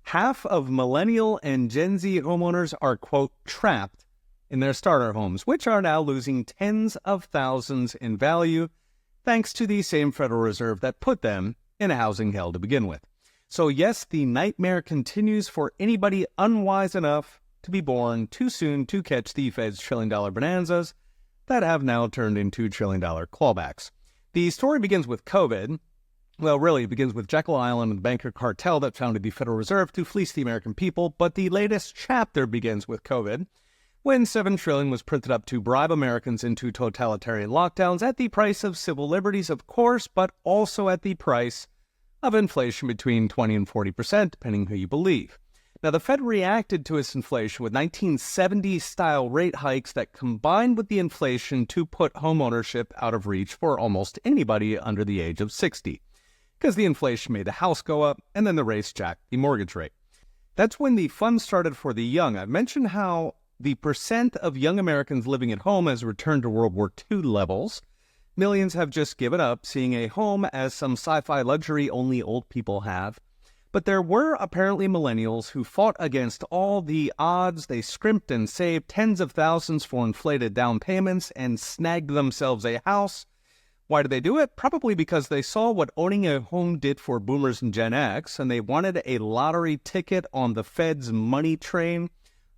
Half of millennial and Gen Z homeowners are, quote, trapped in their starter homes, which are now losing tens of thousands in value, thanks to the same Federal Reserve that put them in a housing hell to begin with. So yes, the nightmare continues for anybody unwise enough to be born too soon to catch the Fed's trillion-dollar bonanzas that have now turned into trillion-dollar clawbacks. The story begins with COVID. Well, really, it begins with Jekyll Island and the banker cartel that founded the Federal Reserve to fleece the American people, but the latest chapter begins with COVID, when $7 trillion was printed up to bribe Americans into totalitarian lockdowns at the price of civil liberties, of course, but also at the price of inflation between 20 and 40%, depending who you believe. Now, the Fed reacted to its inflation with 1970s-style rate hikes that combined with the inflation to put homeownership out of reach for almost anybody under the age of 60. Because the inflation made the house go up, and then the rates jacked the mortgage rate. That's when the fun started for the young. I've mentioned how the percent of young Americans living at home has returned to World War II levels. Millions have just given up seeing a home as some sci-fi luxury only old people have. But there were apparently millennials who fought against all the odds. They scrimped and saved tens of thousands for inflated down payments and snagged themselves a house. Why did they do it? Probably because they saw what owning a home did for boomers and Gen X, and they wanted a lottery ticket on the Fed's money train.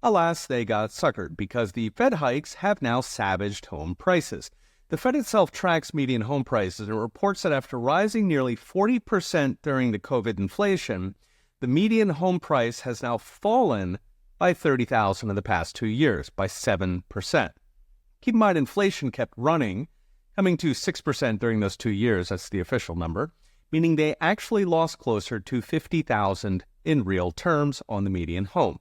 Alas, they got suckered because the Fed hikes have now savaged home prices. The Fed itself tracks median home prices and reports that after rising nearly 40% during the COVID inflation, the median home price has now fallen by $30,000 in the past 2 years, by 7%. Keep in mind, inflation kept running, coming to 6% during those 2 years, that's the official number, meaning they actually lost closer to $50,000 in real terms on the median home.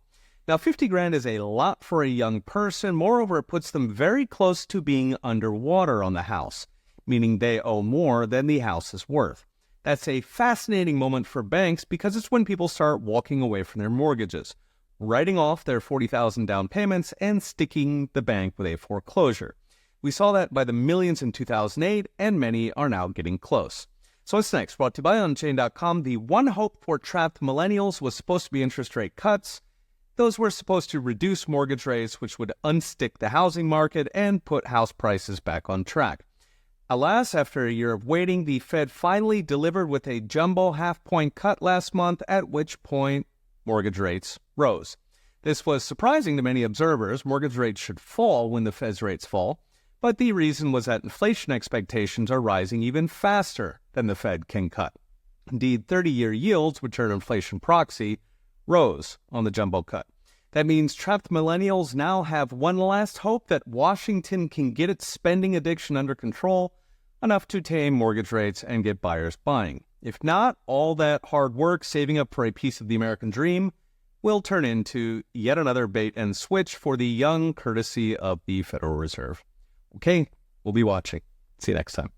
Now, $50,000 is a lot for a young person. Moreover, it puts them very close to being underwater on the house, meaning they owe more than the house is worth. That's a fascinating moment for banks because it's when people start walking away from their mortgages, writing off their $40,000 down payments and sticking the bank with a foreclosure. We saw that by the millions in 2008, and many are now getting close. So what's next? Brought to you by Unchained.com. The one hope for trapped millennials was supposed to be interest rate cuts. Those were supposed to reduce mortgage rates, which would unstick the housing market and put house prices back on track. Alas, after a year of waiting, the Fed finally delivered with a jumbo half-point cut last month, at which point mortgage rates rose. This was surprising to many observers. Mortgage rates should fall when the Fed's rates fall, but the reason was that inflation expectations are rising even faster than the Fed can cut. Indeed, 30-year yields, which are an inflation proxy, rose on the jumbo cut. That means trapped millennials now have one last hope that Washington can get its spending addiction under control, enough to tame mortgage rates and get buyers buying. If not, all that hard work saving up for a piece of the American dream will turn into yet another bait and switch for the young, courtesy of the Federal Reserve. Okay, we'll be watching. See you next time.